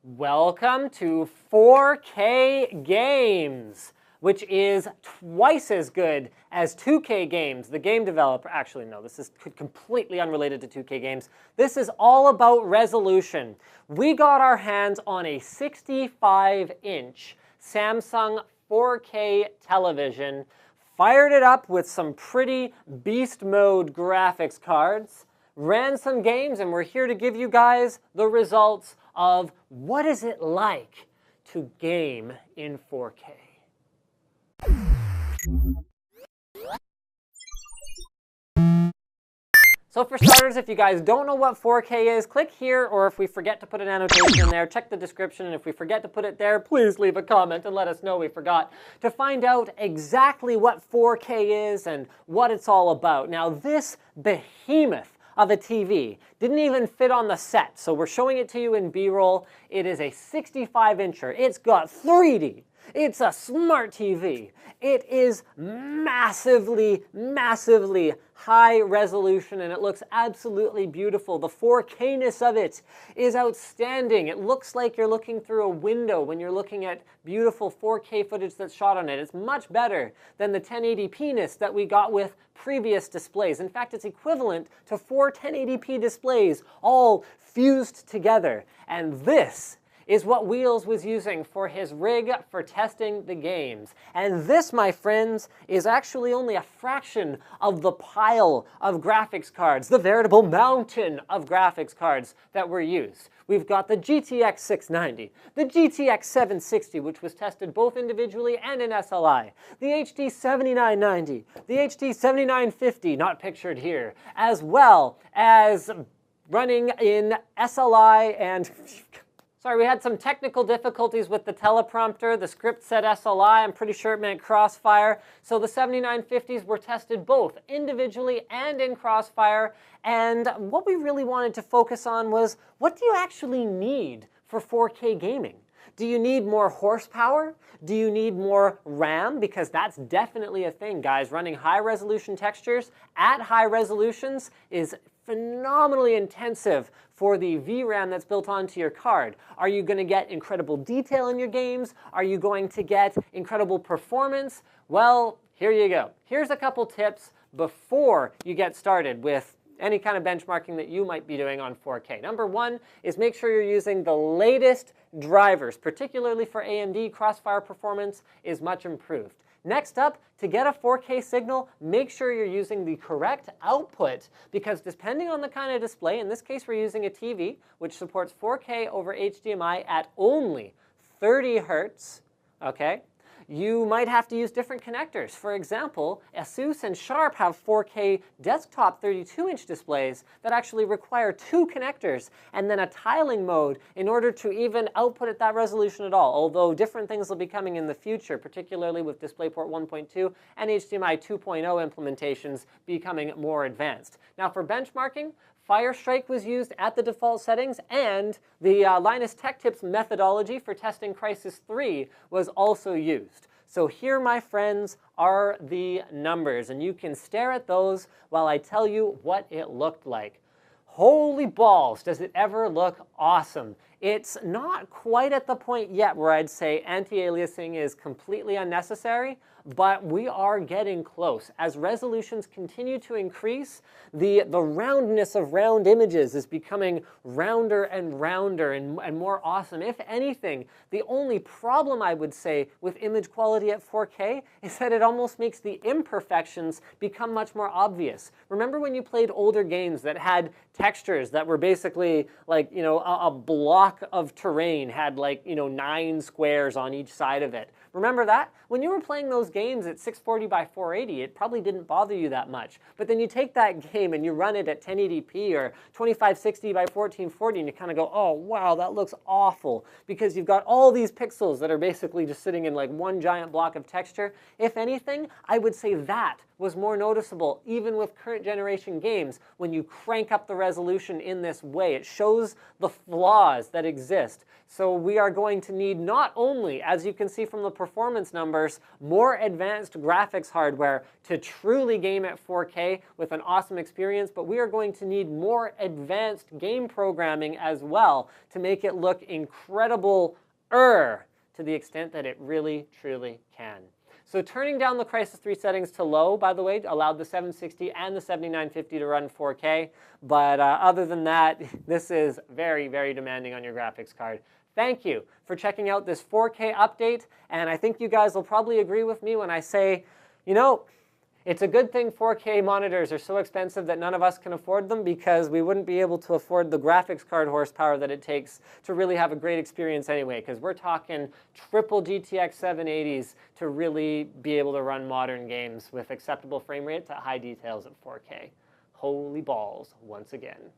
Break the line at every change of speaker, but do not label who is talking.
Welcome to 4K games, which is twice as good as 2K games. The game developer, actually no, this is completely unrelated to 2K games. This is all about resolution. We got our hands on a 65-inch Samsung 4K television, fired it up with some pretty beast mode graphics cards, ran some games, and we're here to give you guys the results of what is it like to game in 4K. So for starters, if you guys don't know what 4K is, click here, or if we forget to put an annotation in there, check the description, and if we forget to put it there, please leave a comment and let us know we forgot, to find out exactly what 4K is and what it's all about. Now this behemoth of a TV didn't even fit on the set, so we're showing it to you in B-roll. It is a 65-incher. It's got 3D. It's a smart TV. It is massively, massively high resolution, and it looks absolutely beautiful. The 4K-ness of it is outstanding. It looks like you're looking through a window when you're looking at beautiful 4K footage that's shot on it. It's much better than the 1080p-ness that we got with previous displays. In fact, it's equivalent to 4 1080p displays all fused together. And this is what Wheels was using for his rig for testing the games. And this, my friends, is actually only a fraction of the pile of graphics cards, the veritable mountain of graphics cards that were used. We've got the GTX 690, the GTX 760, which was tested both individually and in SLI, the HD 7990, the HD 7950, not pictured here, as well as running in SLI and... Sorry, we had some technical difficulties with the teleprompter. The script said SLI. I'm pretty sure it meant Crossfire. So the 7950s were tested both individually and in Crossfire. And what we really wanted to focus on was, what do you actually need for 4K gaming? Do you need more horsepower? Do you need more RAM? Because that's definitely a thing, guys. Running high-resolution textures at high resolutions is phenomenally intensive for the VRAM that's built onto your card. Are you going to get incredible detail in your games? Are you going to get incredible performance? Well, here you go. Here's a couple tips before you get started with any kind of benchmarking that you might be doing on 4K. Number one is make sure you're using the latest drivers, particularly for AMD. Crossfire performance is much improved. Next up, to get a 4K signal, make sure you're using the correct output, because depending on the kind of display, in this case we're using a TV, which supports 4K over HDMI at only 30 Hertz, okay? You might have to use different connectors. For example, Asus and Sharp have 4K desktop 32-inch displays that actually require 2 connectors and then a tiling mode in order to even output at that resolution at all, although different things will be coming in the future, particularly with DisplayPort 1.2 and HDMI 2.0 implementations becoming more advanced. Now for benchmarking, Firestrike was used at the default settings, and the Linus Tech Tips methodology for testing Crysis 3 was also used. So here, my friends, are the numbers, and you can stare at those while I tell you what it looked like. Holy balls, does it ever look awesome. It's not quite at the point yet where I'd say anti-aliasing is completely unnecessary, but we are getting close. As resolutions continue to increase, the roundness of round images is becoming rounder and rounder and more awesome. If anything, the only problem I would say with image quality at 4K is that it almost makes the imperfections become much more obvious. Remember when you played older games that had textures that were basically like, you know, a block of terrain had like, you know, 9 squares on each side of it? Remember that? When you were playing those games at 640 by 480, it probably didn't bother you that much. But then you take that game and you run it at 1080p or 2560 by 1440 and you kind of go, oh wow, that looks awful, because you've got all these pixels that are basically just sitting in like one giant block of texture. If anything, I would say that was more noticeable, even with current generation games, when you crank up the resolution in this way. It shows the flaws that exist. So we are going to need not only, as you can see from the performance numbers, more advanced graphics hardware to truly game at 4K with an awesome experience, but we are going to need more advanced game programming as well to make it look incredible to the extent that it really, truly can. So turning down the Crysis 3 settings to low, by the way, allowed the 760 and the 7950 to run 4K. But other than that, this is very, very demanding on your graphics card. Thank you for checking out this 4K update. And I think you guys will probably agree with me when I say, you know, it's a good thing 4K monitors are so expensive that none of us can afford them, because we wouldn't be able to afford the graphics card horsepower that it takes to really have a great experience anyway, because we're talking triple GTX 780s to really be able to run modern games with acceptable frame rates at high details at 4K. Holy balls once again.